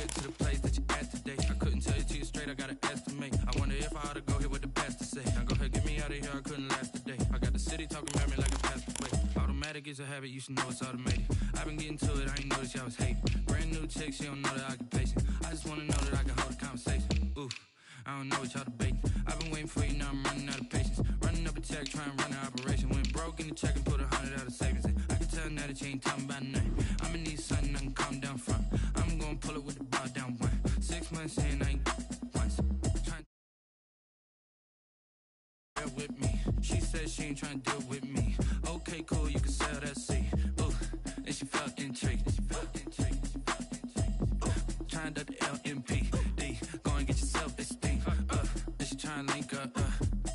get to the place that you at today. I couldn't tell you to you straight, I gotta estimate. I wonder if I ought to go here with the best to say. Now go ahead, get me out of here, I couldn't last a day. I got the city talking about me like a passed away. Automatic is a habit, you should know it's automated. I've been getting to it, I ain't noticed y'all was hating. Brand new chick, she don't know the occupation. I just wanna know that I can hold a conversation. Ooh, I don't know what y'all debating. I've been waiting for you, now I'm running out of patience. Running up a check, trying to run an operation. Went broke in the check and put 100 out of savings in. I can tell now that you ain't talking about nothing. I'ma need something I can calm down from. I'm gonna pull it with the bar down one. 6 months in, I ain't once. Trying to with me. She said she ain't trying to deal with me. Okay, cool, you can sell that seat. Ooh, and she felt intrigued. Trying to duck the LMPD. Go and get yourself esteem. And she trying to link up.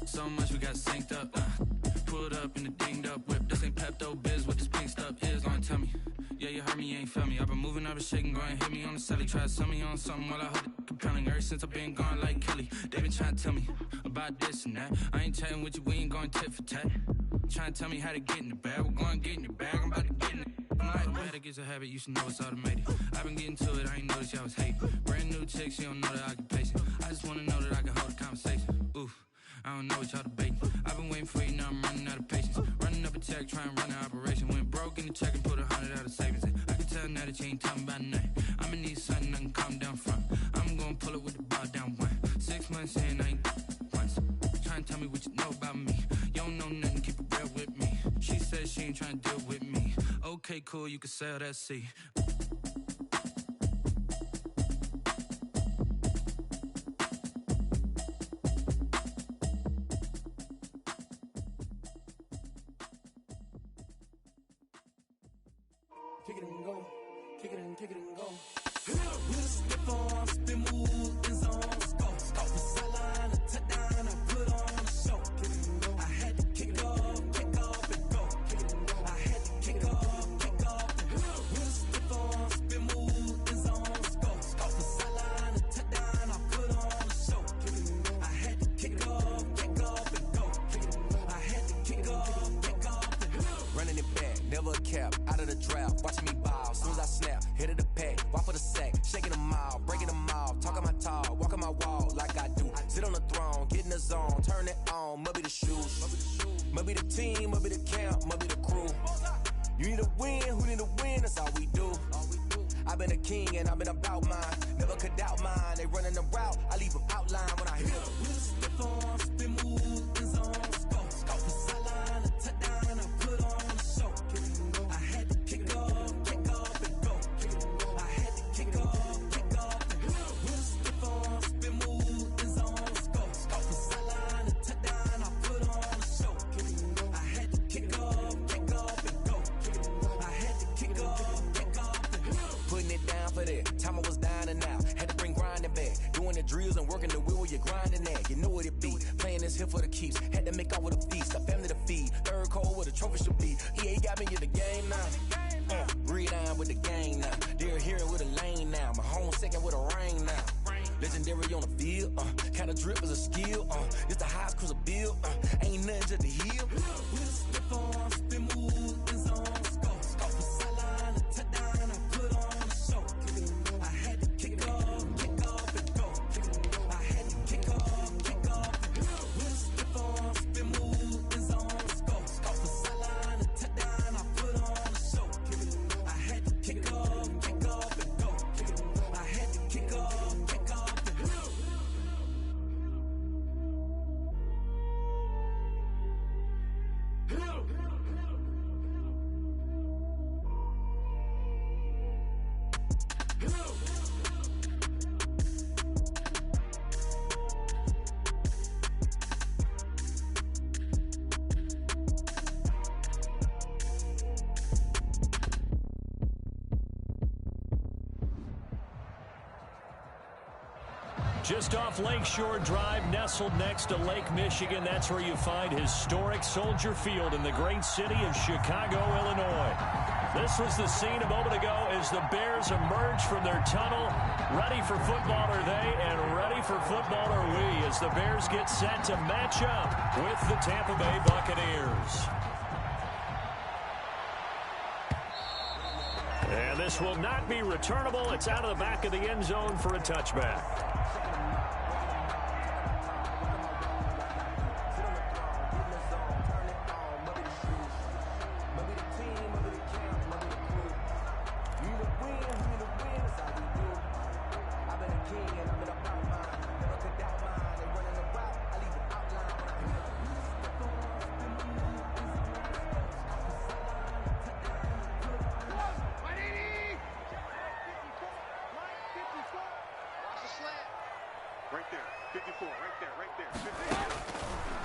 So much we got synced up. Pulled up in the dinged up whip. This ain't Pepto Biz, what this pink stuff is. Gonna tell me. Yeah, you heard me, you ain't felt me. I've been moving, I've been shaking, go and hit me on the celly. Try to sell me on something while I hold it compelling. Ever since I've been gone like Kelly, they been trying to tell me about this and that. I ain't chatting with you, we ain't going tit for tat. Trying to tell me how to get in the bag. We're going to get in the bag, I'm about to get in it. Automatic is a habit, you should know it's automated. I've been getting to it, I ain't noticed y'all was hating. Brand new chick, she don't know the occupation. I just wanna know that I can hold a conversation. Ooh, I don't know what y'all debating. I've been waiting for you, now I'm running out of patience. Running up a check, trying to run an operation. Went broke in the check and put 100 out of savings in. I can tell now that you ain't talking about nothing. I'ma need something I can calm down from. I'm gonna pull it with the bar down one. 6 months in, I ain't once. Trying to tell me what you know about me. You don't know nothing, keep it real with me. She said she ain't trying to deal with me. Okay, cool, you can sell that seat. Kick it and go, kick it and go. With a stiff arm, spin move in zone. Off the sideline, a touchdown, I put on a show. I had to kick off and go. I had to kick off and go. With a stiff arm, spin move in zone. Off the sideline, a touchdown, I put on a show. I had to kick off and go. I had to kick off and go. Running it back, never a cap, out of the drought, watching me ball. Soon as I snap, hit of the pack, walk for the sack, shaking them all, breaking them all, talking my talk, walking my wall like I do. Sit on the throne, get in the zone, turn it on, must be the shoes, must be the team, must be the camp, must be the crew. You need a win, who need a win, that's all we do. I've been a king and I've been about mine, never could doubt mine. They running the route, I leave them outline when I hit them. With a stiff arm, spin move in zone. Off the sideline, a touchdown, I put on a show. I had to kick off and go. I had to kick off and go. With a stiff arm, spin move in zone. Off the sideline, a touchdown, I put on a show. I had to kick off and go. I had to kick off and go. Putting it down for that, time I was down and out. Had to bring grinding back, doing the drills and working the wheel where you're grinding at. You know what it be, playing this here for the keeps. Had to make out with a feast, a family to feed. Third cold where the trophy should be. EA got me in the game now. Breed on with the game now. They're hearing with a lane now. My home second with a rain now. Legendary on the field, kinda drip is a skill. It's the highest cruiser bill, ain't nothing just the hill. With a stiff arm, spin move in zone. Off the sideline, a touchdown, I put on a show. I had to kick off and go. I had to kick off and go. With a stiff arm, spin move in zone. Off the sideline, a touchdown, I put on a show. I had to kick off and go. I had to kick off and go. Just off Lakeshore Drive, nestled next to Lake Michigan. That's where you find historic Soldier Field in the great city of Chicago, Illinois. This was the scene a moment ago as the Bears emerged from their tunnel. Ready for football are they, and ready for football are we, as the Bears get set to match up with the Tampa Bay Buccaneers. And this will not be returnable. It's out of the back of the end zone for a touchback.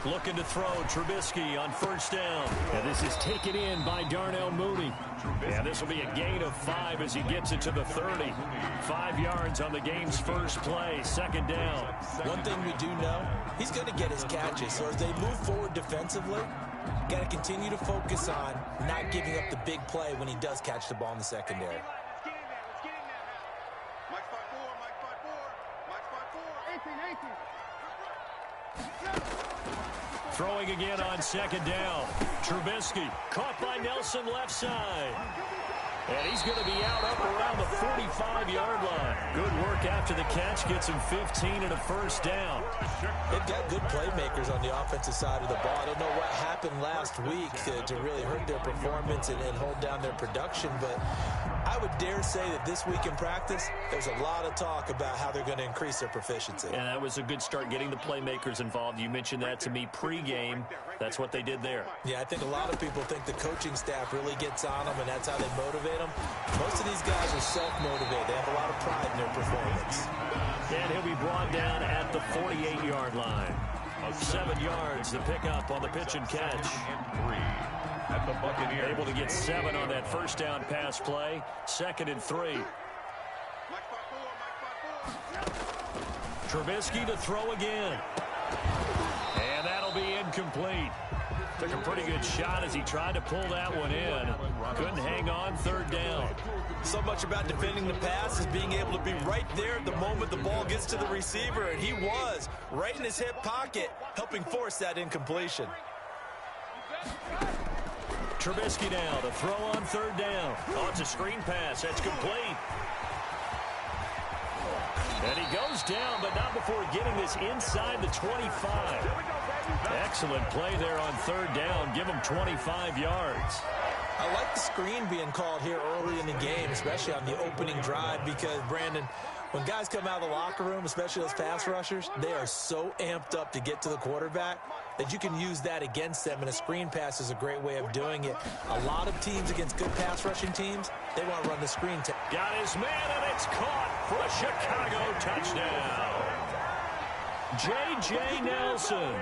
Looking to throw, Trubisky on first down. And this is taken in by Darnell Mooney. And this will be a gain of 5 as he gets it to the 30. 5 yards on the game's first play, second down. One thing we do know, he's going to get his catches. So as they move forward defensively, got to continue to focus on not giving up the big play when he does catch the ball in the secondary. Throwing again on second down. Trubisky caught by Nelson left side. And he's going to be out up around the 45-yard line. Good work after the catch. Gets him 15 and a first down. They've got good playmakers on the offensive side of the ball. I don't know what happened last week to really hurt their performance and hold down their production, but I would dare say that this week in practice, there's a lot of talk about how they're going to increase their proficiency. And that was a good start getting the playmakers involved. You mentioned that to me pregame. That's what they did there. Yeah, I think a lot of people think the coaching staff really gets on them, and that's how they motivate them. Most of these guys are self-motivated. They have a lot of pride in their performance. And he'll be brought down at the 48-yard line. 7 yards, the pickup on the pitch and catch. At the Buccaneers. Able to get 7 on that first down pass play. 2nd and 3. Trubisky to throw again. And that'll be incomplete. Took a pretty good shot as he tried to pull that one in. Couldn't hang on, 3rd down. So much about defending the pass is being able to be right there at the moment the ball gets to the receiver, and he was right in his hip pocket, helping force that incompletion. Trubisky now to throw on 3rd down. Oh, it's a screen pass. That's complete. And he goes down, but not before getting this inside the 25. Excellent play there on 3rd down. Give him 25 yards. I like the screen being called here early in the game, especially on the opening drive, because, Brandon, when guys come out of the locker room, especially those pass rushers, they are so amped up to get to the quarterback that you can use that against them, and a screen pass is a great way of doing it. A lot of teams against good pass rushing teams, they want to run the screen. Got his man, and it's caught for a Chicago touchdown. J.J. Nelson,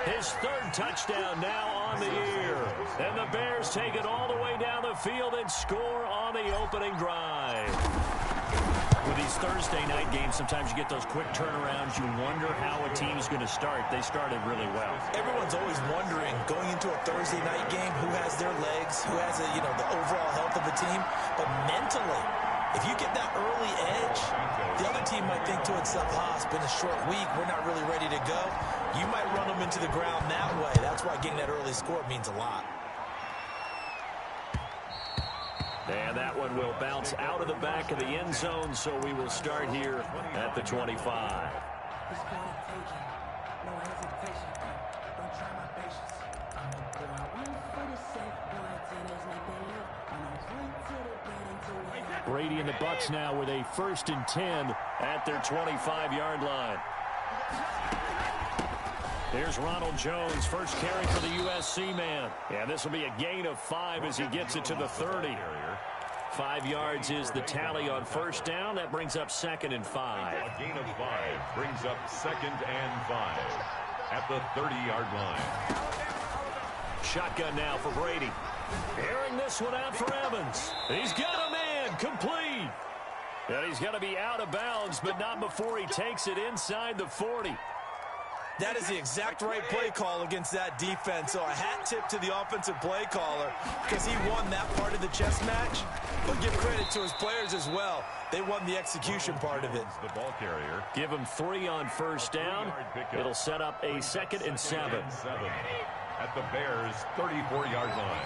his 3rd touchdown now on the year. And the Bears take it all the way down the field and score on the opening drive. With these Thursday night games, sometimes you get those quick turnarounds. You wonder how a team's going to start. They started really well. Everyone's always wondering, going into a Thursday night game, who has their legs, who has the overall health of the team. But mentally, if you get that early edge, the other team might think to itself, it's been a short week, we're not really ready to go. You might run them into the ground that way. That's why getting that early score means a lot. And that one will bounce out of the back of the end zone, so we will start here at the 25. Brady and the Bucs now with a 1st and 10 at their 25-yard line. Here's Ronald Jones, first carry for the USC man. And this will be a gain of 5 as he gets it to the 30. 5 yards is the tally on first down. That brings up 2nd and 5. A gain of 5 brings up 2nd and 5 at the 30-yard line. Shotgun now for Brady. Airing this one out for Evans. He's got a man, complete. And he's going to be out of bounds, but not before he takes it inside the 40. That is the exact right play call against that defense. So a hat tip to the offensive play caller because he won that part of the chess match. But give credit to his players as well. They won the execution part of it. The ball carrier. Give him 3 on first down. It'll set up a 2nd and 7. At the Bears' 34-yard line.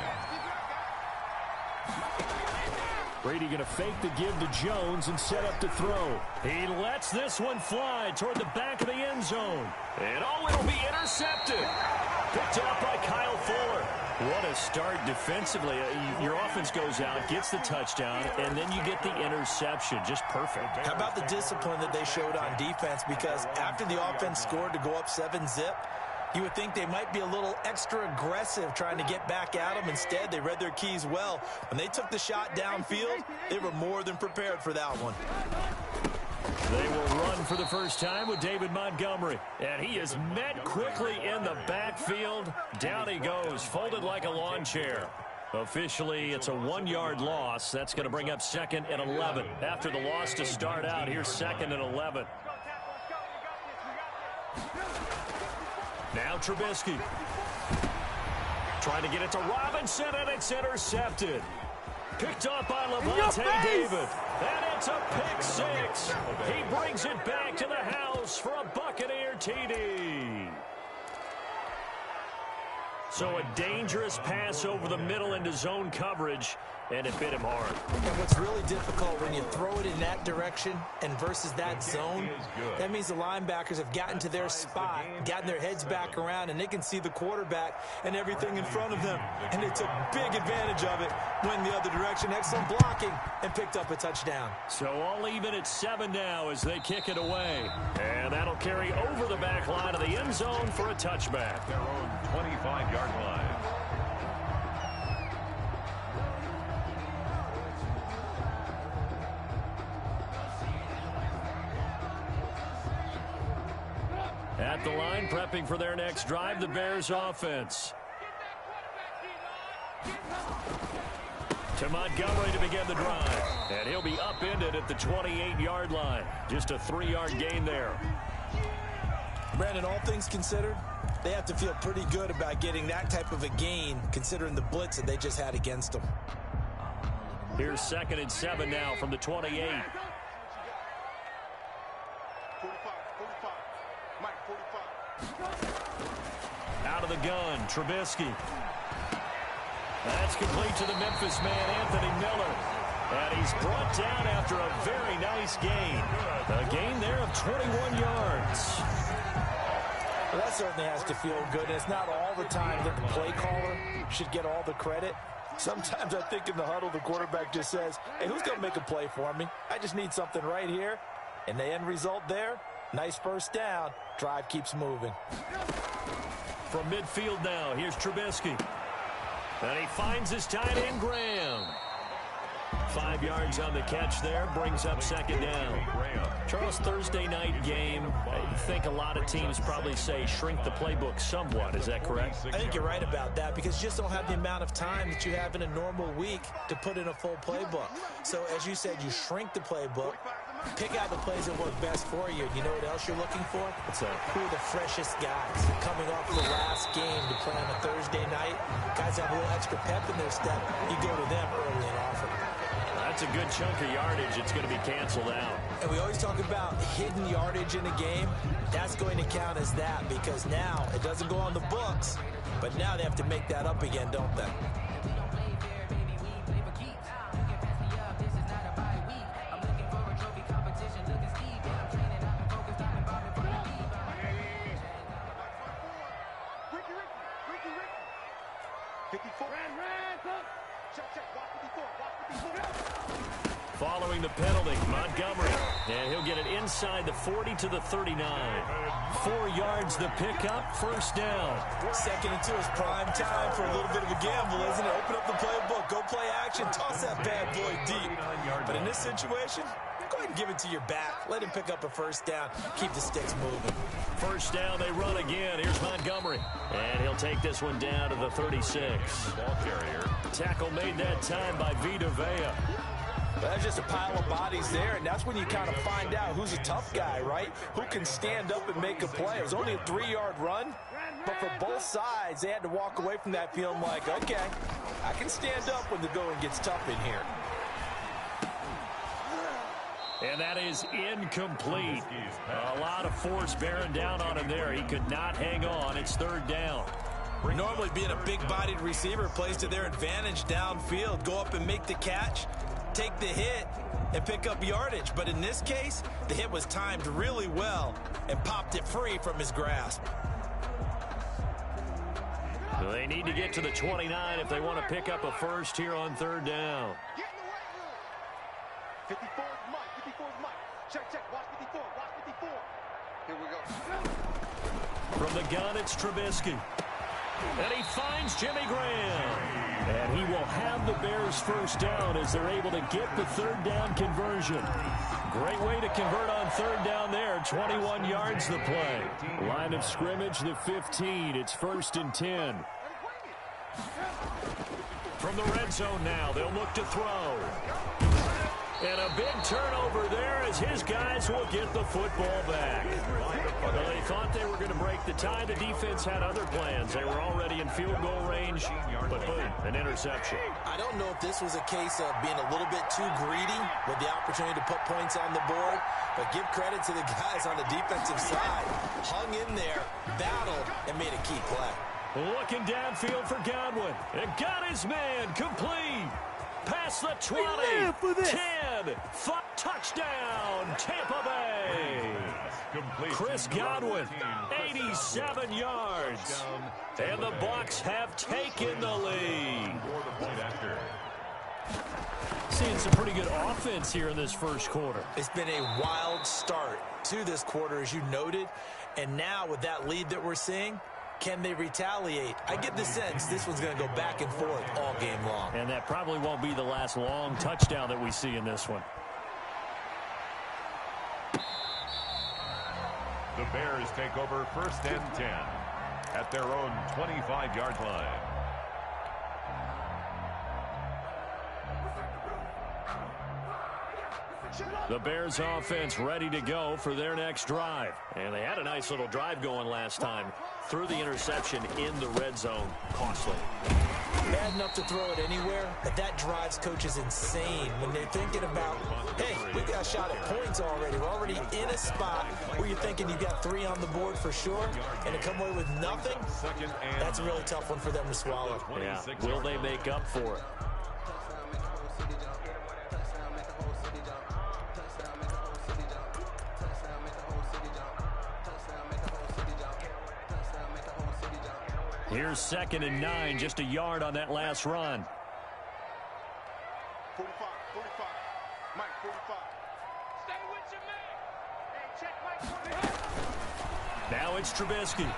Brady going to fake the give to Jones and set up to throw. He lets this one fly toward the back of the end zone. And it'll be intercepted. Picked up by Kyle Fuller. What a start defensively. Your offense goes out, gets the touchdown, and then you get the interception. Just perfect. How about the discipline that they showed on defense? Because after the offense scored to go up 7-zip, you would think they might be a little extra aggressive trying to get back at them. Instead, they read their keys well. When they took the shot downfield, they were more than prepared for that one. They will run for the first time with David Montgomery. And he is met quickly in the backfield. Down he goes, folded like a lawn chair. Officially, it's a 1-yard loss. That's going to bring up 2nd and 11. After the loss to start out, here's 2nd and 11. Now Trubisky. Trying to get it to Robinson, and it's intercepted. Picked up by Levante David. And it's a pick 6. He brings it back to the house for a Buccaneer TD. So a dangerous pass over the middle into zone coverage, and it bit him hard. And what's really difficult when you throw it in that direction and versus that zone, that means the linebackers have gotten to their spot, gotten their heads back around, and they can see the quarterback and everything in front of them. And they took big advantage of it, went the other direction, excellent blocking, and picked up a touchdown. So all even at 7 now as they kick it away. And that'll carry over the back line of the end zone for a touchback. Their own 25-yard line. At the line, prepping for their next drive, the Bears offense. To Montgomery to begin the drive. And he'll be upended at the 28-yard line. Just a 3-yard gain there. Brandon, all things considered, they have to feel pretty good about getting that type of a gain, considering the blitz that they just had against them. Here's 2nd and 7 now from the 28. Out of the gun, Trubisky. That's complete to the Memphis man, Anthony Miller. And he's brought down after a very nice gain. A gain there of 21 yards. Well, that certainly has to feel good. And it's not all the time that the play caller should get all the credit. Sometimes I think in the huddle, the quarterback just says, hey, who's going to make a play for me? I just need something right here. And the end result there, nice first down. Drive keeps moving. From midfield now, here's Trubisky. And he finds his tight end, Graham. 5 yards on the catch there, brings up 2nd down. Charles, Thursday night game, I think a lot of teams probably say shrink the playbook somewhat. Is that correct? I think you're right about that because you just don't have the amount of time that you have in a normal week to put in a full playbook. So as you said, you shrink the playbook, pick out the plays that work best for you. You know what else you're looking for? Who are the freshest guys coming off the last game to play on a Thursday night? Guys have a little extra pep in their step. You go to them early and often. That's a good chunk of yardage. It's going to be canceled out. And we always talk about hidden yardage in a game. That's going to count as that because now it doesn't go on the books, but now they have to make that up again, don't they? Following the penalty, Montgomery. And he'll get it inside the 40 to the 39. 4 yards the pickup, first down. 2nd and 2 is prime time for a little bit of a gamble, isn't it? Open up the playbook, go play action, toss that bad boy deep. But in this situation, go ahead and give it to your back. Let him pick up a first down. Keep the sticks moving. First down, they run again. Here's Montgomery. And he'll take this one down to the 36. Ball carrier. Tackle made that time by Vita Vea. But that's just a pile of bodies there, and that's when you kind of find out who's a tough guy, right? Who can stand up and make a play. It was only a 3-yard run, but for both sides, they had to walk away from that feeling like, okay, I can stand up when the going gets tough in here. And that is incomplete. A lot of force bearing down on him there. He could not hang on. It's 3rd down. Normally being a big-bodied receiver plays to their advantage downfield. Go up and make the catch. take the hit and pick up yardage. But in this case, the hit was timed really well and popped it free from his grasp. They need to get to the 29 if they want to pick up a first here on third down. Get in the weight room. 54 is Mike. 54 is Mike. Check, check. Watch 54. Watch 54. Here we go. From the gun, it's Trubisky. And he finds Jimmy Graham. And he will have the Bears first down as they're able to get the third down conversion. Great way to convert on third down there. 21 yards the play. Line of scrimmage, the 15. It's 1st and 10. From the red zone now, they'll look to throw. And a big turnover there as his guys will get the football back. Well, they thought they were going to break the tie. The defense had other plans. They were already in field goal range, but boom, an interception. I don't know if this was a case of being a little bit too greedy with the opportunity to put points on the board, but give credit to the guys on the defensive side. Hung in there, battled, and made a key play. Looking downfield for Godwin. And got his man complete. Past the 20, 10, 5, touchdown, Tampa Bay. Chris Godwin, 87 yards. And the Bucs have taken the lead. Seeing some pretty good offense here in this first quarter. It's been a wild start to this quarter, as you noted. And now with that lead that we're seeing, can they retaliate? I get the sense this one's going to go back and forth all game long. And that probably won't be the last long touchdown that we see in this one. The Bears take over 1st and 10 at their own 25-yard line. The Bears offense ready to go for their next drive. And they had a nice little drive going last time. Threw the interception in the red zone. Costly. Bad enough to throw it anywhere, but that drives coaches insane when they're thinking about, hey, we got a shot at points already. We're already in a spot where you're thinking you got 3 on the board for sure, and to come away with nothing, that's a really tough one for them to swallow. Yeah. Will they make up for it? Here's 2nd and 9, just a yard on that last run. 45, 45. Mike, 45. Stay with your man. Hey, check Mike 45. Now it's Trubisky.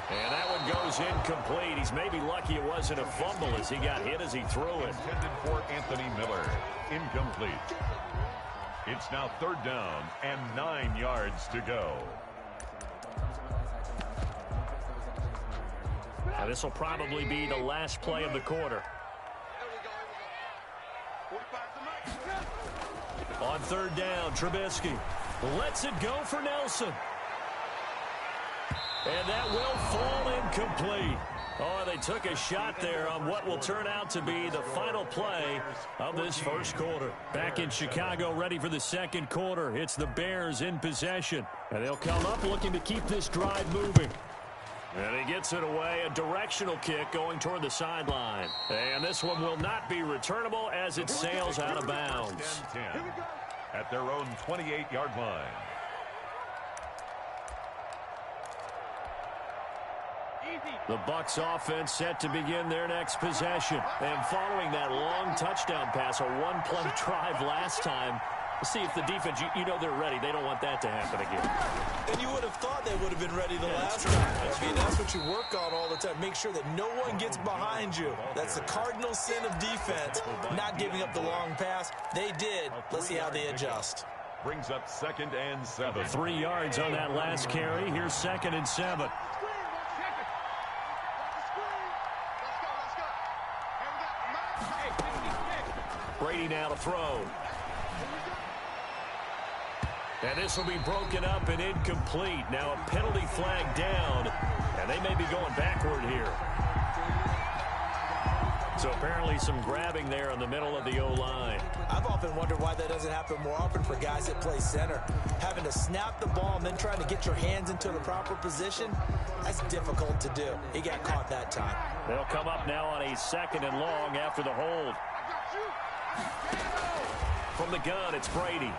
And that one goes incomplete. He's maybe lucky it wasn't a fumble as he got hit as he threw it. Intended for Anthony Miller. Incomplete. It's now 3rd down and 9 yards to go. Now this will probably be the last play of the quarter. On 3rd down, Trubisky lets it go for Nelson. And that will fall incomplete. Oh, they took a shot there on what will turn out to be the final play of this first quarter. Back in Chicago, ready for the second quarter. It's the Bears in possession. And they'll come up looking to keep this drive moving. And he gets it away, a directional kick going toward the sideline. And this one will not be returnable as it sails out of bounds. At their own 28-yard line. The Bucs offense set to begin their next possession. And following that long touchdown pass, a one-play drive last time, see if the defense, you know they're ready. They don't want that to happen again. And you would have thought they would have been ready the last time. I mean, that's what you work on all the time. Make sure that no one gets behind you. That's the cardinal sin of defense, not giving up the long pass. They did. Let's see how they adjust. Brings up 2nd and 7. 3 yards on that last carry. Here's 2nd and 7. Brady now to throw. And this will be broken up and incomplete. Now a penalty flag down, and they may be going backward here. So apparently some grabbing there in the middle of the O-line. I've often wondered why that doesn't happen more often for guys that play center. Having to snap the ball and then trying to get your hands into the proper position, That's difficult to do. He got caught that time. They'll come up now on a 2nd and long after the hold. From the gun, it's Brady.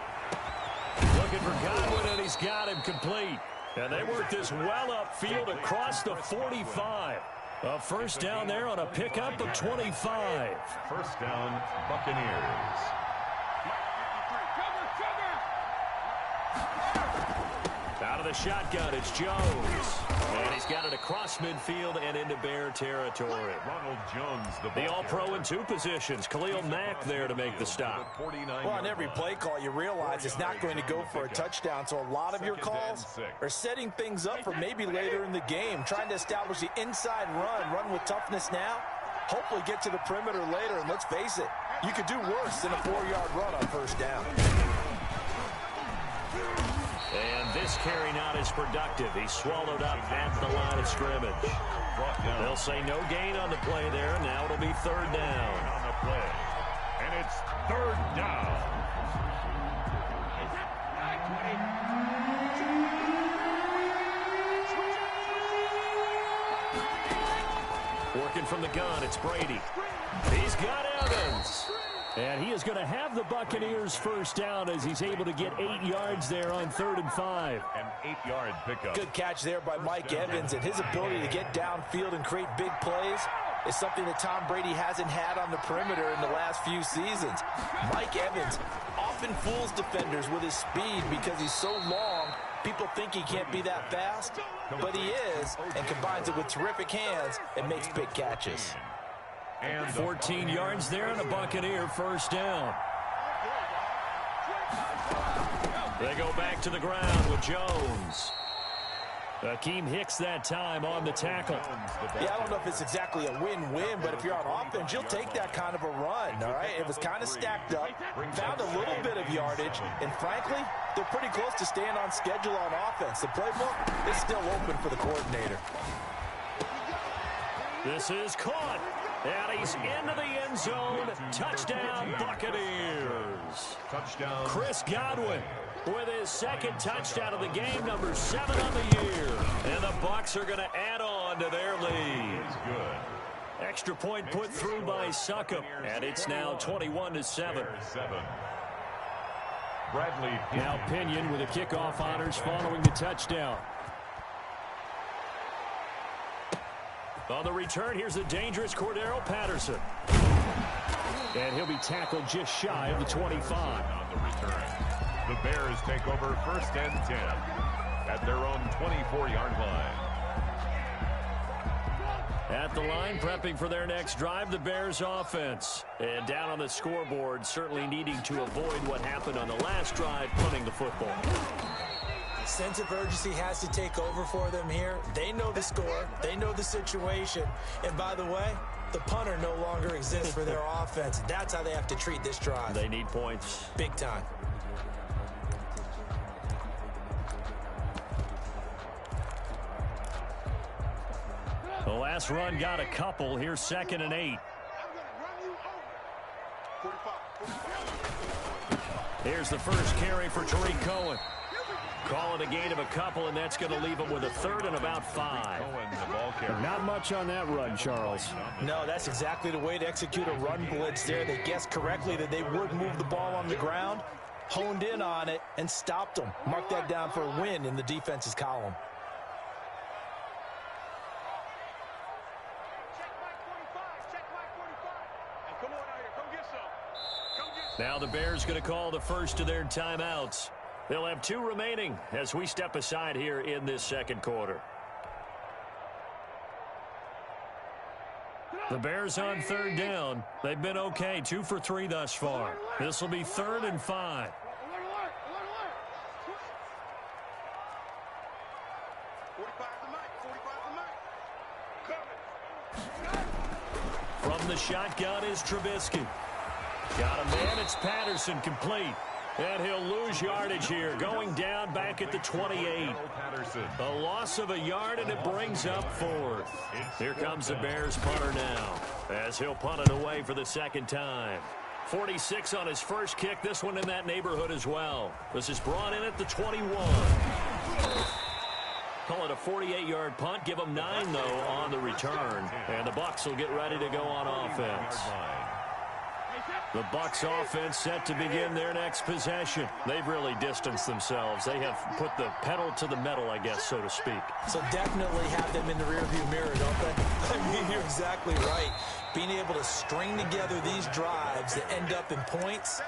Looking for Godwin, and he's got him complete. And they work this well upfield across the 45. A first down there on a pickup of 25. First down, Buccaneers. Out of the shotgun, it's Jones. And he's got it across midfield and into Bear territory. Ronald Jones, the All-Pro in 2 positions. Khalil Mack there to make the stop. Well, on every play call, you realize it's not going to go for a touchdown, so a lot of your calls are setting things up for maybe later in the game, trying to establish the inside run with toughness now, hopefully get to the perimeter later, and let's face it, you could do worse than a 4-yard run on first down. And this carry not as productive. He's swallowed up at the line of scrimmage. They'll say no gain on the play there. Now it'll be 3rd down. On the play. And it's 3rd down. Working from the gun, it's Brady. He's got Evans. And he is going to have the Buccaneers first down as he's able to get 8 yards there on 3rd and 5. An 8-yard pickup. Good catch there by Mike Evans, and his ability to get downfield and create big plays is something that Tom Brady hasn't had on the perimeter in the last few seasons. Mike Evans often fools defenders with his speed because he's so long. People think he can't be that fast, but he is, and combines it with terrific hands and makes big catches. And 14 yards there and a Buccaneer first down. They go back to the ground with Jones. Akeem Hicks that time on the tackle. Yeah, I don't know if it's exactly a win-win, but if you're on offense, you'll take that kind of a run, all right? It was kind of stacked up, found a little bit of yardage, and frankly, they're pretty close to staying on schedule on offense. The playbook is still open for the coordinator. This is caught. And he's into the end zone. Touchdown, Buccaneers. Touchdown. Chris Godwin with his 2nd touchdown of the game, number 7 on the year. And the Bucs are going to add on to their lead. Good. Extra point put through by Succop. And it's now 21-7. Bradley Now Pinion with the kickoff honors following the touchdown. On the return, here's the dangerous Cordero Patterson. And he'll be tackled just shy of the 25. On the return. The Bears take over 1st and 10 at their own 24-yard line. At the line, prepping for their next drive, the Bears offense. And down on the scoreboard, certainly needing to avoid what happened on the last drive, punting the football. Sense of urgency has to take over for them here. They know the score. They know the situation. And by the way, the punter no longer exists for their offense. That's how they have to treat this drive. They need points. Big time. The last run got a couple. Here's 2nd and 8. Here's the first carry for Tariq Cohen. Call it a gain of a couple, and that's going to leave him with a 3rd and about 5. Not much on that run, Charles. No, that's exactly the way to execute a run blitz there. They guessed correctly that they would move the ball on the ground, honed in on it, and stopped them. Mark that down for a win in the defense's column. Now the Bears going to call the first of their timeouts. They'll have 2 remaining as we step aside here in this 2nd quarter. The Bears on 3rd down. They've been okay, 2 for 3 thus far. This will be 3rd and 5. From the shotgun is Trubisky. Got a man, it's Patterson, complete. And he'll lose yardage here, going down back at the 28. A loss of a yard, and it brings up 4th. Here comes the Bears punter now, as he'll punt it away for the 2nd time. 46 on his first kick, this one in that neighborhood as well. This is brought in at the 21. Call it a 48-yard punt. Give them 9, though, on the return. And the Bucs will get ready to go on offense. The Bucs offense set to begin their next possession. They've really distanced themselves. They have put the pedal to the metal, I guess, so to speak. So definitely have them in the rearview mirror, don't they? I mean, you're exactly right. Being able to string together these drives that end up in points,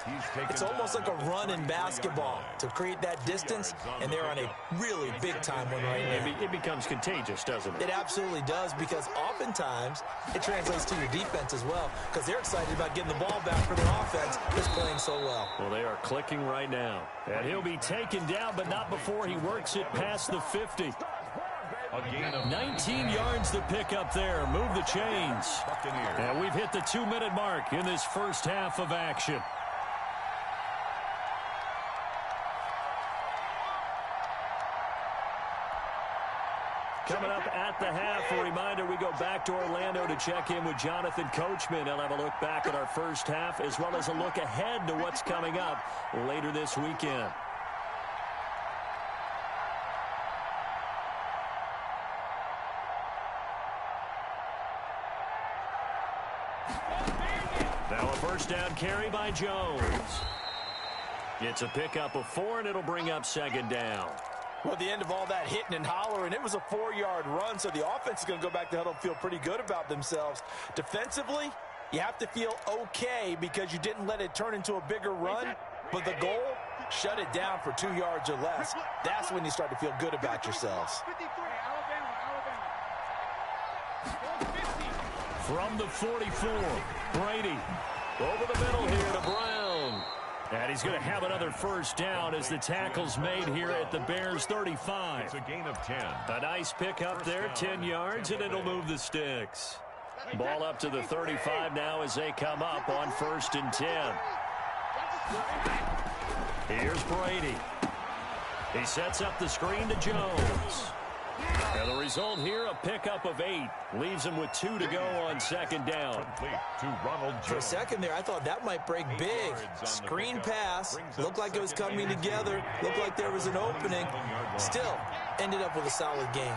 it's almost like a run in basketball to create that distance, and they're on a really big-time one right now. It becomes contagious, doesn't it? It absolutely does, because oftentimes it translates to your defense as well, because they're excited about getting the ball back for their offense that's playing so well. Well, they are clicking right now. And he'll be taken down, but not before he works it past the 50. A gain of 19 yards to pick up there. Move the chains. And we've hit the 2-minute mark in this first half of action. Coming up at the half, a reminder, we go back to Orlando to check in with Jonathan Coachman. He'll have a look back at our first half as well as a look ahead to what's coming up later this weekend. Now a first down carry by Jones. It's a pickup of 4, and it'll bring up second down. Well, at the end of all that hitting and hollering, it was a 4-yard run, so the offense is going to go back to huddle and feel pretty good about themselves. Defensively, you have to feel okay because you didn't let it turn into a bigger run, but the goal, shut it down for 2 yards or less. That's when you start to feel good about yourselves. From the 44, Brady over the middle here to Brown. And he's going to have another first down as the tackle's made here at the Bears 35. It's a gain of 10. A nice pick up there, 10 yards, and it'll move the sticks. Ball up to the 35 now as they come up on 1st and 10. Here's Brady. He sets up the screen to Jones. And the result here, a pickup of 8. Leaves him with 2 to go on second down. For a second there, I thought that might break big. Screen pass. Looked like it was coming together. Looked like there was an opening. Still, ended up with a solid game.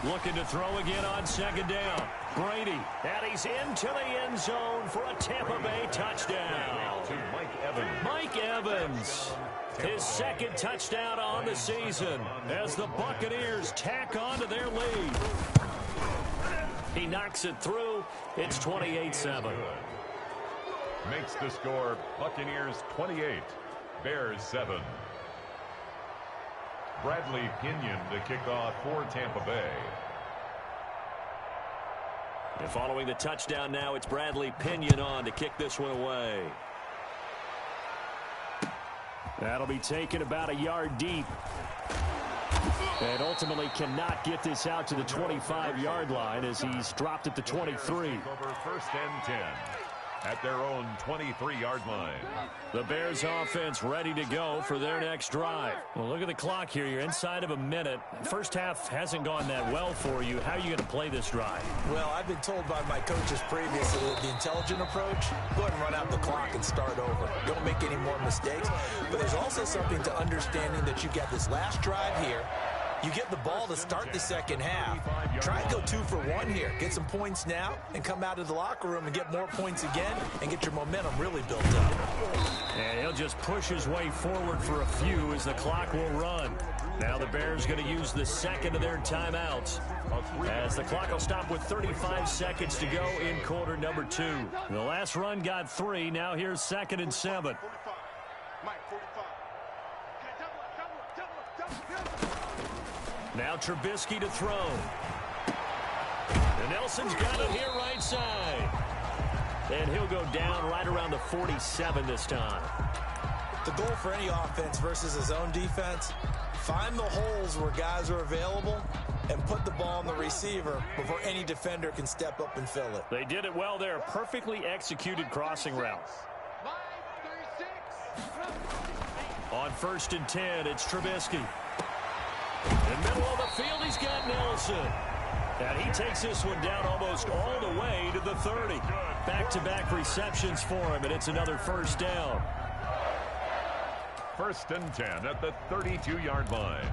Looking to throw again on second down. Brady, and he's into the end zone for a Tampa Bay touchdown. Mike Evans. His second touchdown on the season as the Buccaneers tack on to their lead. He knocks it through. It's 28-7. Makes the score Buccaneers 28, Bears 7. Bradley Pinion to kick off for Tampa Bay. And following the touchdown now, it's Bradley Pinion on to kick this one away. That'll be taken about a yard deep. And ultimately cannot get this out to the 25-yard line as he's dropped at the 23. Over 1st and 10 at their own 23-yard line. The Bears offense ready to go for their next drive. Well, look at the clock here. You're inside of a minute. First half hasn't gone that well for you. How are you going to play this drive? Well, I've been told by my coaches previously that the intelligent approach, go ahead and run out the clock and start over. Don't make any more mistakes. But there's also something to understanding that you got this last drive here. You get the ball to start the second half. Try and go 2 for 1 here. Get some points now and come out of the locker room and get more points again and get your momentum really built up. And he'll just push his way forward for a few as the clock will run. Now the Bears going to use the second of their timeouts as the clock will stop with 35 seconds to go in quarter number 2. The last run got 3. Now here's 2nd and 7. Now Trubisky to throw. And Nelson's got it here right side. And he'll go down right around the 47 this time. The goal for any offense versus his own defense, find the holes where guys are available and put the ball on the receiver before any defender can step up and fill it. They did it well there. Perfectly executed crossing route. On 1st and 10, it's Trubisky. In the middle of the field, he's got Nelson. And he takes this one down almost all the way to the 30. Back-to-back receptions for him, and it's another first down. First and 10 at the 32-yard line.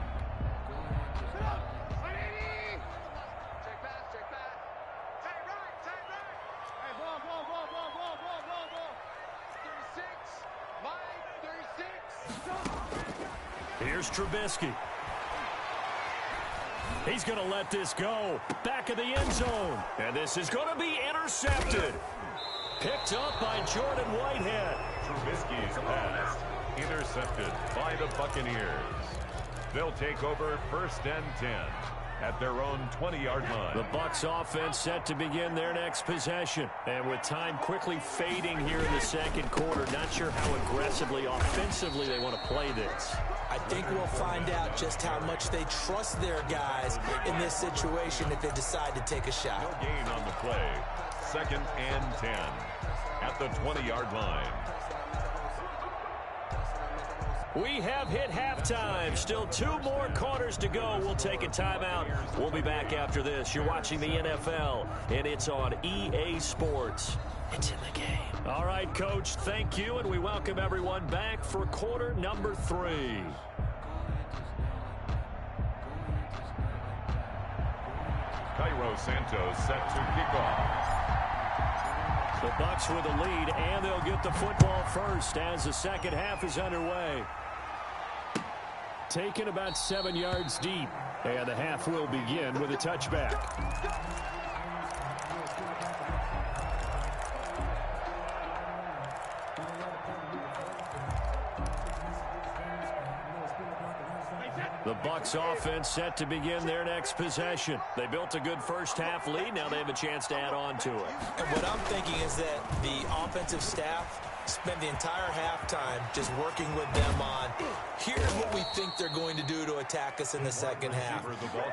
Here's Trubisky. He's going to let this go. Back of the end zone. And this is going to be intercepted. Picked up by Jordan Whitehead. Trubisky's pass intercepted by the Buccaneers. They'll take over first and 10 at their own 20-yard line. The Bucs offense set to begin their next possession. And with time quickly fading here in the second quarter, not sure how aggressively, offensively they want to play this. I think we'll find out just how much they trust their guys in this situation if they decide to take a shot. No gain on the play. Second and 10 at the 20-yard line. We have hit halftime. Still 2 more quarters to go. We'll take a timeout. We'll be back after this. You're watching the NFL, and it's on EA Sports. It's in the game. All right, Coach, thank you, and we welcome everyone back for quarter number 3. Cairo Santos set to kick off. The Bucs with the lead, and they'll get the football first as the second half is underway. Taken about 7 yards deep, and the half will begin with a touchback. The Bucs offense set to begin their next possession. They built a good first half lead. Now they have a chance to add on to it. And what I'm thinking is that the offensive staff spent the entire halftime just working with them on, here's what we think they're going to do to attack us in the second half.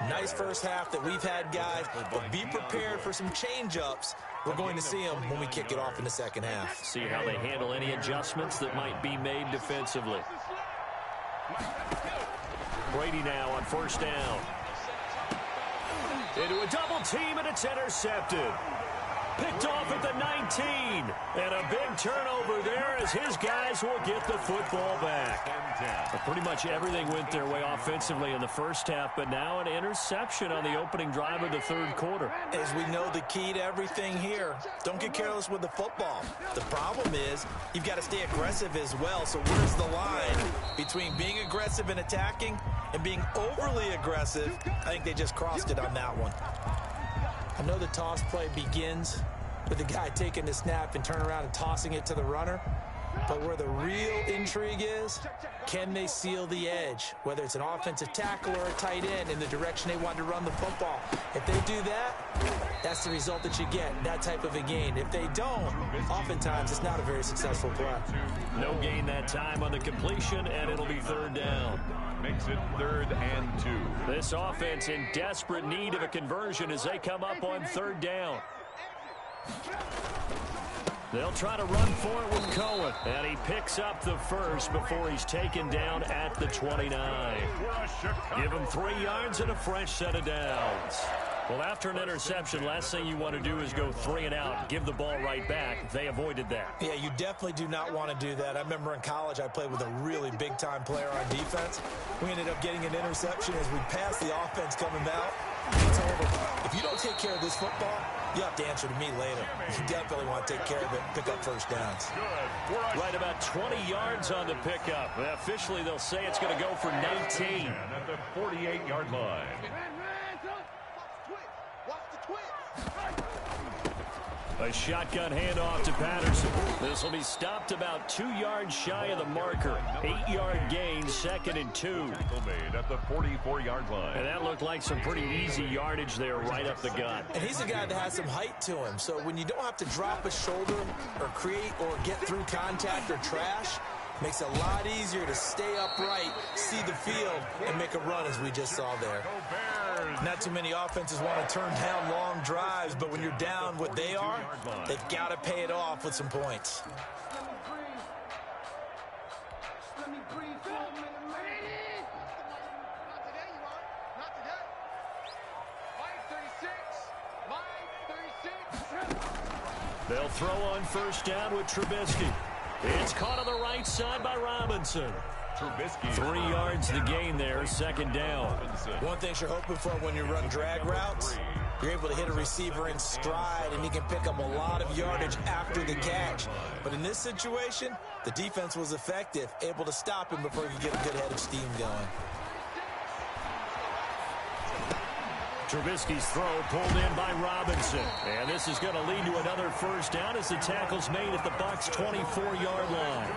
Nice first half that we've had, guys, but be prepared for some change-ups. We're going to see them when we kick it off in the second half. See how they handle any adjustments that might be made defensively. Brady now on first down. Into a double team, and it's intercepted. Picked off at the 19. And a big turnover there as his guys will get the football back. Pretty much everything went their way offensively in the first half, but now an interception on the opening drive of the third quarter. As we know, the key to everything here, don't get careless with the football. The problem is you've got to stay aggressive as well. So where's the line between being aggressive and attacking and being overly aggressive? I think they just crossed it on that one. I know the toss play begins with the guy taking the snap and turn around and tossing it to the runner. But where the real intrigue is, can they seal the edge? Whether it's an offensive tackle or a tight end in the direction they want to run the football. If they do that, that's the result that you get, that type of a gain. If they don't, oftentimes it's not a very successful play. No gain that time on the completion, and it'll be third down. Makes it 3rd and 2. This offense in desperate need of a conversion as they come up on third down. They'll try to run for it with Cohen, and he picks up the first before he's taken down at the 29. Give him 3 yards and a fresh set of downs. Well, after an interception, last thing you want to do is go 3 and out, give the ball right back. They avoided that. Yeah, you definitely do not want to do that. I remember in college I played with a really big-time player on defense. We ended up getting an interception as we passed the offense coming out. It's over. If you don't take care of this football, you have to answer to me later. You definitely want to take care of it and pick up first downs. Right about 20 yards on the pickup. Officially, they'll say it's going to go for 19. At the 48-yard line. A shotgun handoff to Patterson. This will be stopped about 2 yards shy of the marker. 8-yard gain, 2nd and 2. Made at the 44-yard line. And that looked like some pretty easy yardage there right up the gut. And he's a guy that has some height to him. So when you don't have to drop a shoulder or create or get through contact or trash, makes it a lot easier to stay upright, see the field, and make a run as we just saw there. Not too many offenses want to turn down long drives, but when you're down what they are, they've got to pay it off with some points. They'll throw on first down with Trubisky. It's caught on the right side by Robinson. Trubisky. 3 yards the gain there, second down. One thing you're hoping for when you run drag routes, you're able to hit a receiver in stride, and he can pick up a lot of yardage after the catch. But in this situation, the defense was effective, able to stop him before he could get a good head of steam going. Trubisky's throw pulled in by Robinson. And this is going to lead to another first down as the tackle's made at the Bucs' 24-yard line.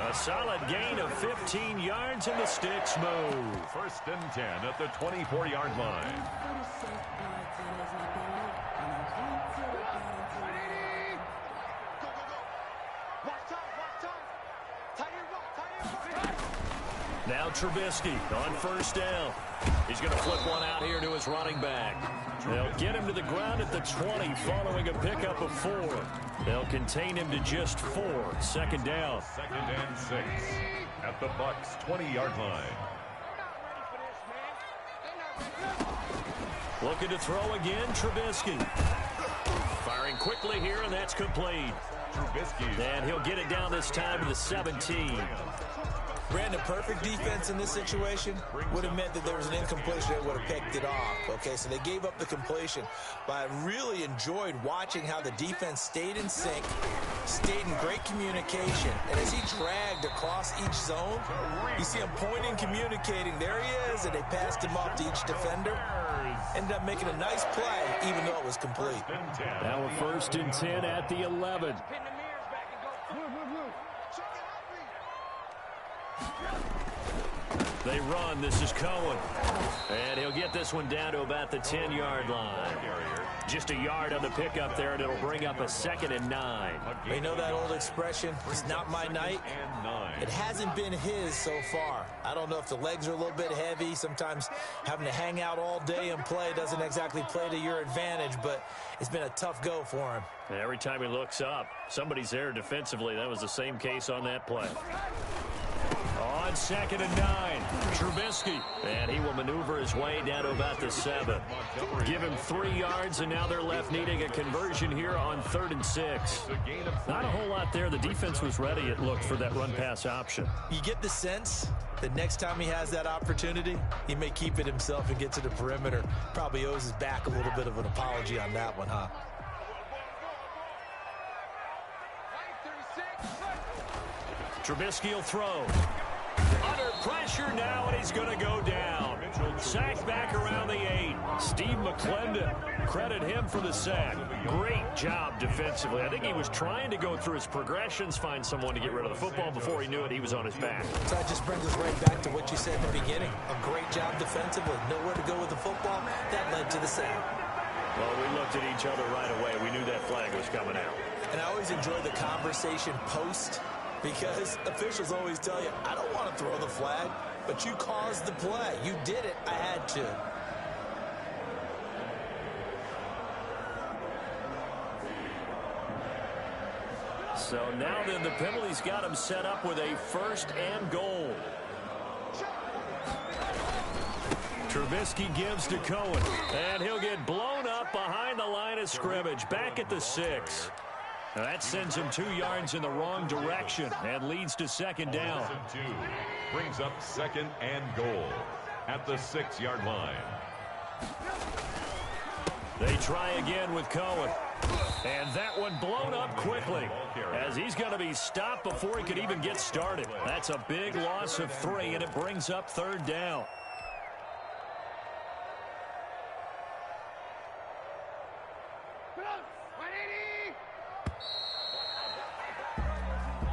A solid gain of 15 yards in the sticks move. 1st and 10 at the 24-yard line. Now Trubisky on first down. He's going to flip one out here to his running back. They'll get him to the ground at the 20 following a pickup of 4. They'll contain him to just 4. Second down. 2nd and 6 at the Bucs' 20-yard line. Looking to throw again, Trubisky. Firing quickly here, and that's complete. Trubisky. And he'll get it down this time to the 17. Brandon, perfect defense in this situation would have meant that there was an incompletion that would have picked it off. Okay, so they gave up the completion. But I really enjoyed watching how the defense stayed in sync, stayed in great communication. And as he dragged across each zone, you see him pointing, communicating. There he is, and they passed him off to each defender. Ended up making a nice play, even though it was complete. Now we're 1st and 10 at the 11. They run. This is Cohen. And he'll get this one down to about the 10-yard line. Just a yard on the pickup there, and it'll bring up a 2nd and 9. You know that old expression, it's not my night? It hasn't been his so far. I don't know if the legs are a little bit heavy. Sometimes having to hang out all day and play doesn't exactly play to your advantage, but it's been a tough go for him. Every time he looks up, somebody's there defensively. That was the same case on that play. On 2nd and 9, Trubisky. And he will maneuver his way down to about the 7. Give him 3 yards, and now they're left needing a conversion here on 3rd and 6. Not a whole lot there. The defense was ready, it looked, for that run-pass option. You get the sense that next time he has that opportunity, he may keep it himself and get to the perimeter. Probably owes his back a little bit of an apology on that one, huh? Trubisky will throw. Under pressure now, and he's going to go down. Sacked back around the 8. Steve McClendon, credit him for the sack. Great job defensively. I think he was trying to go through his progressions, find someone to get rid of the football. Before he knew it, he was on his back. So that just brings us right back to what you said in the beginning. A great job defensively. Nowhere to go with the football. That led to the sack. Well, we looked at each other right away. We knew that flag was coming out. And I always enjoy the conversation post, because officials always tell you, I don't want to throw the flag, but you caused the play. You did it. I had to. So now then the penalty's got him set up with a 1st and goal. Trubisky gives to Cohen, and he'll get blown up behind the line of scrimmage, back at the 6. Now that sends him 2 yards in the wrong direction and leads to 2nd down. 2 brings up 2nd and goal at the 6-yard line. They try again with Cohen. And that one blown up quickly as he's going to be stopped before he could even get started. That's a big loss of 3, and it brings up 3rd down.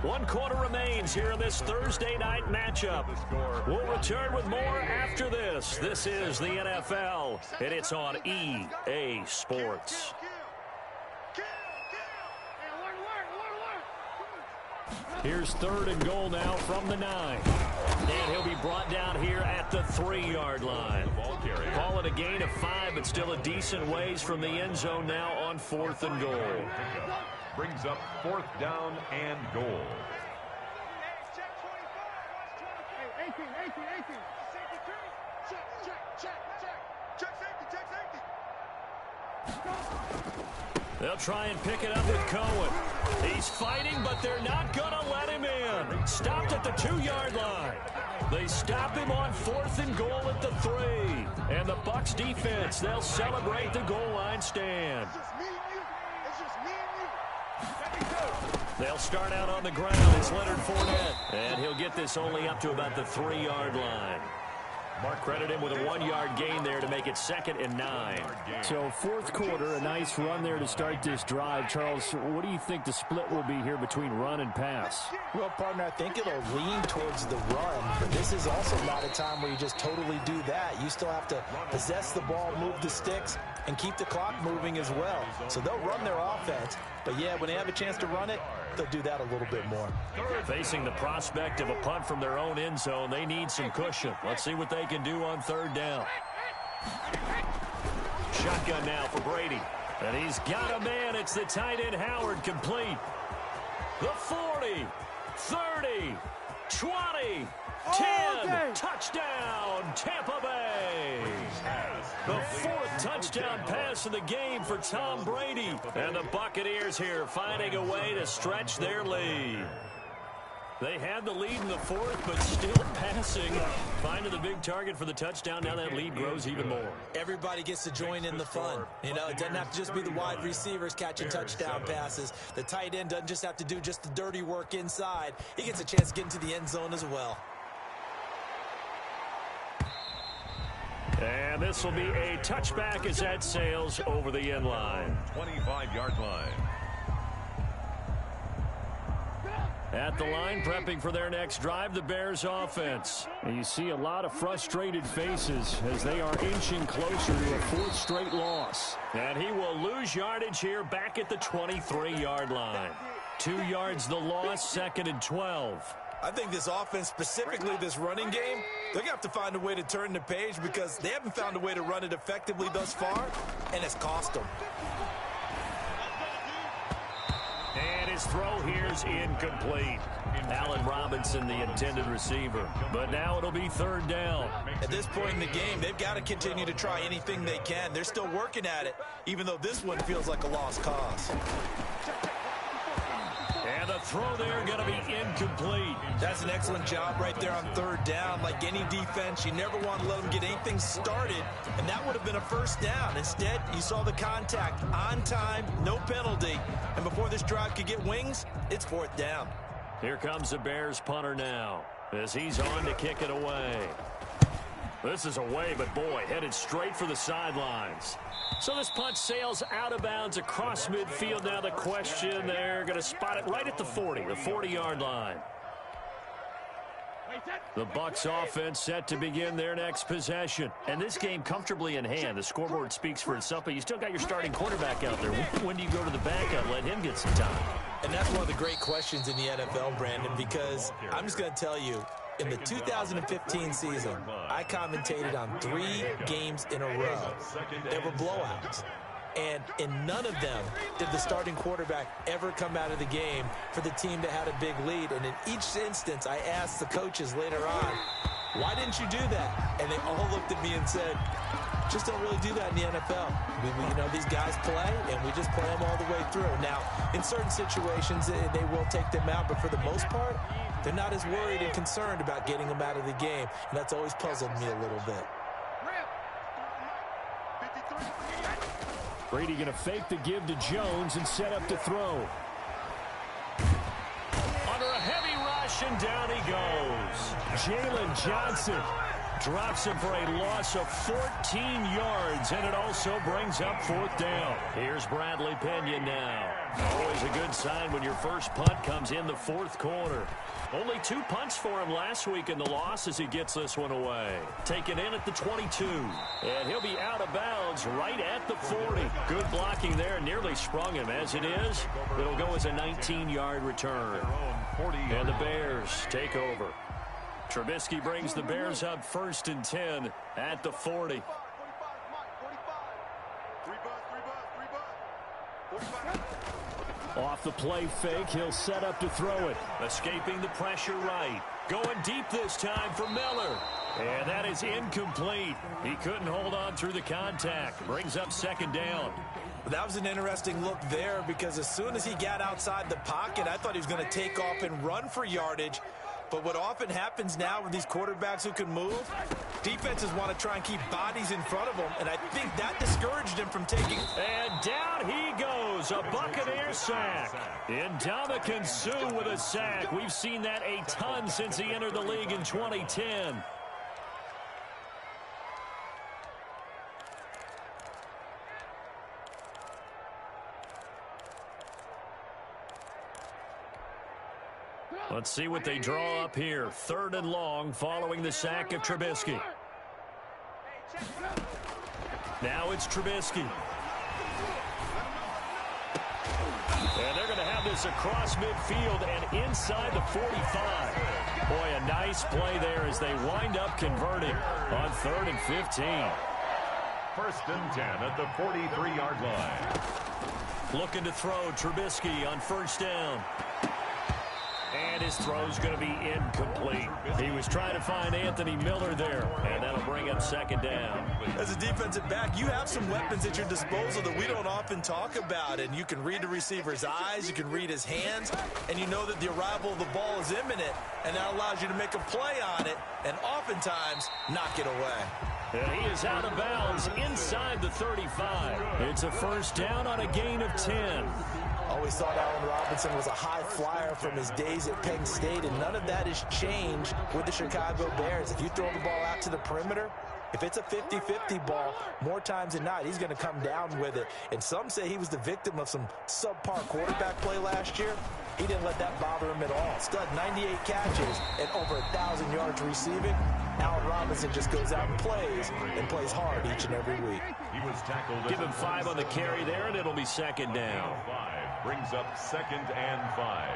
One quarter remains here in this Thursday night matchup. We'll return with more after this. This is the NFL, and it's on EA Sports. Here's 3rd and goal now from the 9. And he'll be brought down here at the 3-yard line. Call it a gain of 5, but still a decent ways from the end zone now on 4th and goal. Brings up 4th down and goal. 18. Check safety. They'll try and pick it up with Cohen. He's fighting, but they're not going to let him in. Stopped at the 2-yard line. They stop him on 4th and goal at the 3. And the Bucs defense, they'll celebrate the goal line stand. They'll start out on the ground. It's Leonard Fournette. And he'll get this only up to about the 3-yard line. Mark credited him with a 1-yard gain there to make it 2nd and 9. So 4th quarter, a nice run there to start this drive. Charles, what do you think the split will be here between run and pass? Well, partner, I think it'll lean towards the run, but this is also not a time where you just totally do that. You still have to possess the ball, move the sticks, and keep the clock moving as well. So they'll run their offense, but yeah, when they have a chance to run it, they'll do that a little bit more. Facing the prospect of a punt from their own end zone, they need some cushion. Let's see what they can do on 3rd down. Shotgun now for Brady. And he's got a man. It's the tight end Howard, complete. The 40, 30, 20, 10. Touchdown, Tampa Bay. The 4th touchdown pass of the game for Tom Brady. And the Buccaneers here finding a way to stretch their lead. They had the lead in the 4th, but still passing. Finding the big target for the touchdown. Now that lead grows even more. Everybody gets to join in the fun. You know, it doesn't have to just be the wide receivers catching touchdown passes. The tight end doesn't just have to do just the dirty work inside. He gets a chance to get into the end zone as well. And this will be a touchback as that sails over the end line. 25-yard line. At the line, prepping for their next drive, the Bears offense. And you see a lot of frustrated faces as they are inching closer to a 4th straight loss. And he will lose yardage here back at the 23-yard line. 2 yards the loss, 2nd and 12. I think this offense, specifically this running game, they're going to have to find a way to turn the page because they haven't found a way to run it effectively thus far, and it's cost them. And his throw here's incomplete. Allen Robinson, the intended receiver. But now it'll be 3rd down. At this point in the game, they've got to continue to try anything they can. They're still working at it, even though this one feels like a lost cause. And the throw there going to be incomplete. That's an excellent job right there on 3rd down. Like any defense, you never want to let them get anything started, and that would have been a 1st down. Instead, you saw the contact on time, no penalty, and before this drive could get wings, it's 4th down. Here comes the Bears punter now as he's on to kick it away. This is away, but boy, headed straight for the sidelines. So this punt sails out of bounds across midfield. Now the question, they're going to spot it right at the 40, the 40-yard line. The Bucs offense set to begin their next possession. And this game comfortably in hand. The scoreboard speaks for itself, but you still got your starting quarterback out there. When do you go to the backup, let him get some time? And that's one of the great questions in the NFL, Brandon, because I'm just going to tell you, in the 2015 season, I commentated on 3 games in a row. They were blowouts. And in none of them did the starting quarterback ever come out of the game for the team that had a big lead. And in each instance, I asked the coaches later on, why didn't you do that? And they all looked at me and said, just don't really do that in the NFL. You know, these guys play, and we just play them all the way through. Now, in certain situations, they will take them out, but for the most part, they're not as worried and concerned about getting them out of the game. And that's always puzzled me a little bit. Brady going to fake the give to Jones and set up to throw. Under a heavy rush, and down he goes. Jalen Johnson drops him for a loss of 14 yards, and it also brings up 4th down. Here's Bradley Pinion now. Always a good sign when your first punt comes in the 4th quarter. Only 2 punts for him last week in the loss as he gets this one away. Taken in at the 22. And he'll be out of bounds right at the 40. Good blocking there. Nearly sprung him. As it is, it'll go as a 19-yard return. And the Bears take over. Trubisky brings the Bears up 1st and 10 at the 40. Off the play fake, he'll set up to throw it. Escaping the pressure right. Going deep this time for Miller. And that is incomplete. He couldn't hold on through the contact. Brings up 2nd down. That was an interesting look there because as soon as he got outside the pocket, I thought he was going to take off and run for yardage. But what often happens now with these quarterbacks who can move, defenses want to try and keep bodies in front of them, and I think that discouraged him from taking. And down he goes, a Buccaneer sack. Ndamukong Suh with a sack. We've seen that a ton since he entered the league in 2010. Let's see what they draw up here. 3rd and long following the sack of Trubisky. Now it's Trubisky. And they're going to have this across midfield and inside the 45. Boy, a nice play there as they wind up converting on 3rd and 15. 1st and 10 at the 43-yard line. Looking to throw Trubisky on 1st down. And his throw's going to be incomplete. He was trying to find Anthony Miller there, and that'll bring up 2nd down. As a defensive back, you have some weapons at your disposal that we don't often talk about, and you can read the receiver's eyes, you can read his hands, and you know that the arrival of the ball is imminent, and that allows you to make a play on it, and oftentimes knock it away. And he is out of bounds inside the 35. It's a 1st down on a gain of 10. Always thought Allen Robinson was a high flyer from his days at Penn State, and none of that has changed with the Chicago Bears. If you throw the ball out to the perimeter, if it's a 50-50 ball, more times than not, he's going to come down with it. And some say he was the victim of some subpar quarterback play last year. He didn't let that bother him at all. Stud 98 catches and over 1,000 yards receiving. Allen Robinson just goes out and plays hard each and every week. He was tackled. Give him 5 on the carry there, and it'll be 2nd down. 5 brings up 2nd and 5.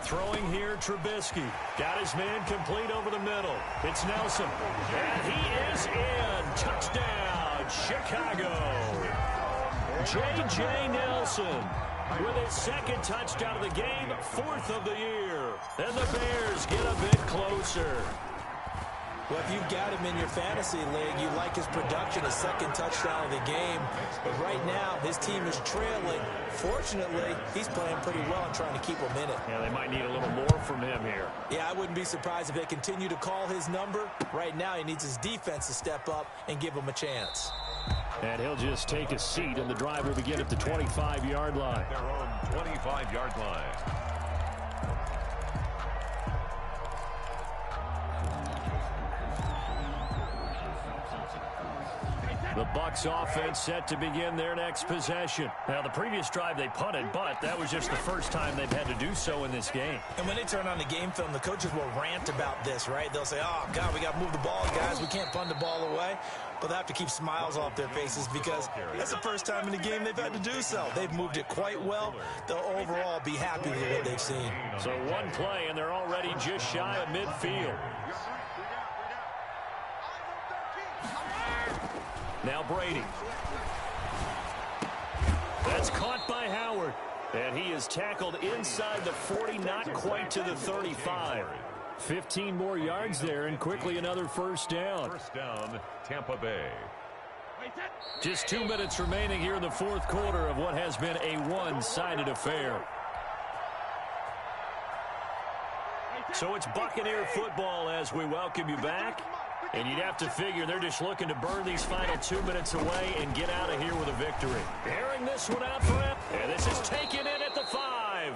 Throwing here, Trubisky. Got his man complete over the middle. It's Nelson. And he is in. Touchdown, Chicago. J.J. Nelson with his 2nd touchdown of the game, 4th of the year. And the Bears get a bit closer. Well, if you've got him in your fantasy league, you like his production, his 2nd touchdown of the game. But right now, his team is trailing. Fortunately, he's playing pretty well and trying to keep them in it. Yeah, they might need a little more from him here. Yeah, I wouldn't be surprised if they continue to call his number. Right now, he needs his defense to step up and give him a chance. And he'll just take a seat, and the drive will begin at the 25-yard line. Their own 25-yard line. The Bucs offense set to begin their next possession. Now, the previous drive they punted, but that was just the first time they've had to do so in this game. And when they turn on the game film, the coaches will rant about this, right? They'll say, oh, God, we got to move the ball, guys. We can't punt the ball away. But they have to keep smiles off their faces because that's the first time in the game they've had to do so. They've moved it quite well. They'll overall be happy with what they've seen. So one play, and they're already just shy of midfield. Now Brady. That's caught by Howard. And he is tackled inside the 40, not quite to the 35. 15 more yards there, and quickly another 1st down. 1st down, Tampa Bay. Just 2 minutes remaining here in the 4th quarter of what has been a one-sided affair. So it's Buccaneer football as we welcome you back. And you'd have to figure they're just looking to burn these final 2 minutes away and get out of here with a victory. Airing this one out for him. And this is taken in at the 5.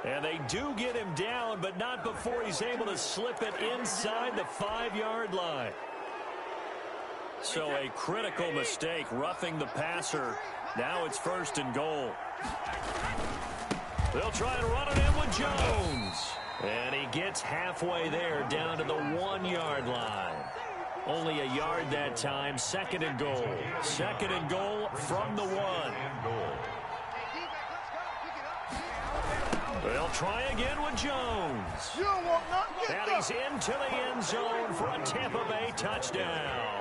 And they do get him down, but not before he's able to slip it inside the 5-yard line. So a critical mistake, roughing the passer. Now it's 1st and goal. They'll try and run it in with Jones. And he gets halfway there, down to the 1-yard line. Only a yard that time. 2nd and goal. 2nd and goal from the 1. They'll try again with Jones. And he's into the end zone for a Tampa Bay touchdown.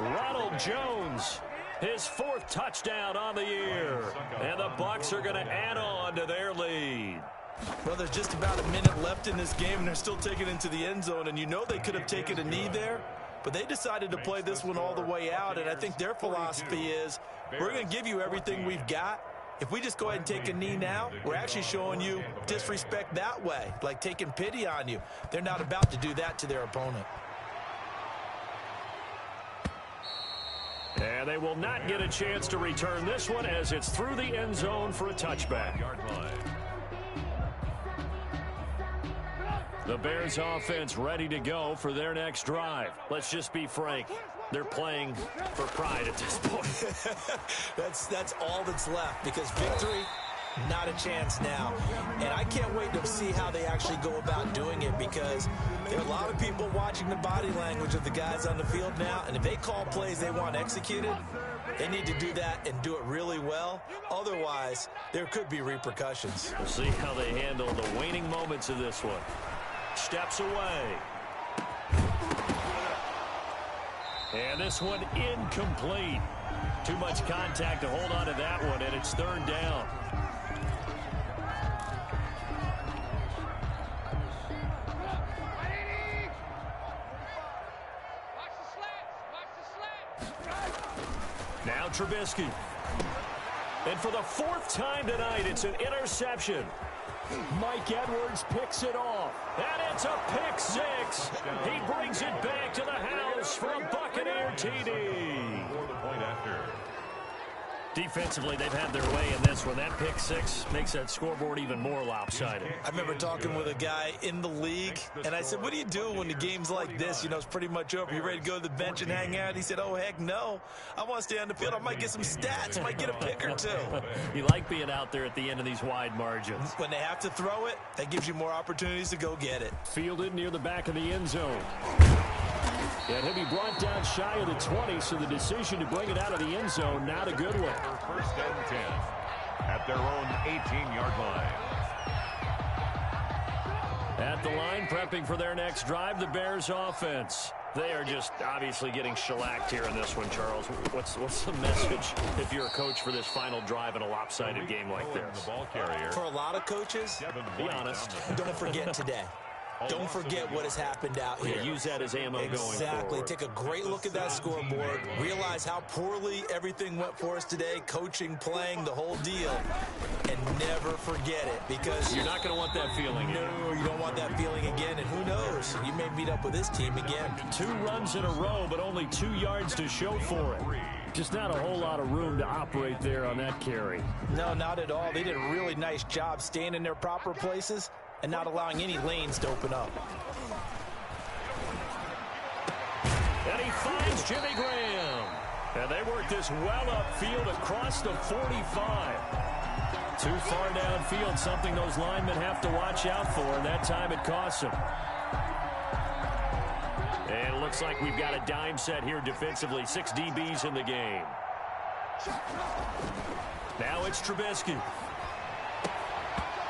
Ronald Jones, his 4th touchdown on the year. And the Bucs are going to add on to their lead. Well, there's just about a minute left in this game, and they're still taking it into the end zone. And you know they could have taken a knee there, But they decided to play this one all the way out, and I think their philosophy is, we're going to give you everything we've got. If we just go ahead and take a knee now, we're actually showing you disrespect that way, like taking pity on you. They're not about to do that to their opponent. And they will not get a chance to return this one as it's through the end zone for a touchback. The Bears offense ready to go for their next drive. Let's just be frank. They're playing for pride at this point. That's all that's left, because victory, not a chance now. And I can't wait to see how they actually go about doing it, because there are a lot of people watching the body language of the guys on the field now, and if they call plays they want executed, they need to do that and do it really well. Otherwise, there could be repercussions. We'll see how they handle the waning moments of this one. Steps away. And this one incomplete. Too much contact to hold on to that one, and it's third down. Now Trubisky. And for the fourth time tonight, it's an interception. Mike Edwards picks it off. And it's a pick six. He brings it back to the house for a Buccaneer TD. For the point after. Defensively, they've had their way in this one. That pick six makes that scoreboard even more lopsided. I remember talking with a guy in the league, and I said, what do you do when the game's like this? You know, it's pretty much over. You ready to go to the bench and hang out? He said, oh, heck no. I want to stay on the field. I might get some stats. I might get a pick or two. You like being out there at the end of these wide margins. When they have to throw it, that gives you more opportunities to go get it. Fielded near the back of the end zone. And he'll be brought down shy of the 20, so the decision to bring it out of the end zone, not a good one. First and 10 at their own 18-yard line. At the line, prepping for their next drive, the Bears offense. They are just obviously getting shellacked here in this one, Charles. What's the message if you're a coach for this final drive in a lopsided game like this? The ball carrier. For a lot of coaches, be honest. Don't forget today. Don't forget what has happened out here. Yeah, use that as ammo going forward. Exactly. Take a great look at that scoreboard. Realize how poorly everything went for us today. Coaching, playing, the whole deal. And never forget it, because you're not going to want that feeling. No, you don't want that feeling again. And who knows? You may meet up with this team again. 2 runs in a row, but only 2 yards to show for it. Just not a whole lot of room to operate there on that carry. No, not at all. They did a really nice job staying in their proper places and not allowing any lanes to open up. And he finds Jimmy Graham. And they work this well upfield across the 45. Too far downfield, something those linemen have to watch out for, and that time it costs them. And it looks like we've got a dime set here defensively. 6 DBs in the game. Now it's Trubisky.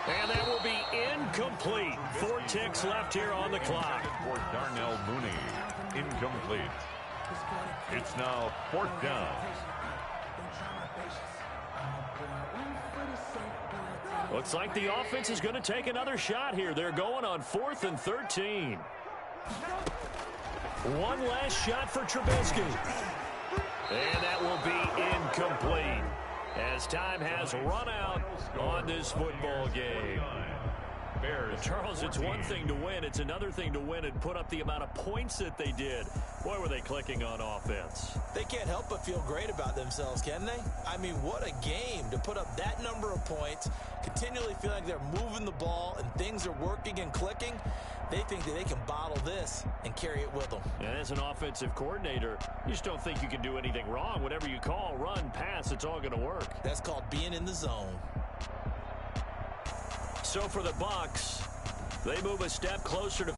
And that will be incomplete. 4 ticks left here on the clock. For Darnell Mooney, incomplete. It's now 4th down. Looks like the offense is going to take another shot here. They're going on 4th and 13. One last shot for Trubisky. And that will be incomplete, as time has run out on this football game. Charles, it's one thing to win. It's another thing to win and put up the amount of points that they did. Boy, were they clicking on offense. They can't help but feel great about themselves, can they? I mean, what a game to put up that number of points, continually feel like they're moving the ball and things are working and clicking. They think that they can bottle this and carry it with them. And as an offensive coordinator, you just don't think you can do anything wrong. Whatever you call, run, pass, it's all going to work. That's called being in the zone. So for the Bucs, they move a step closer to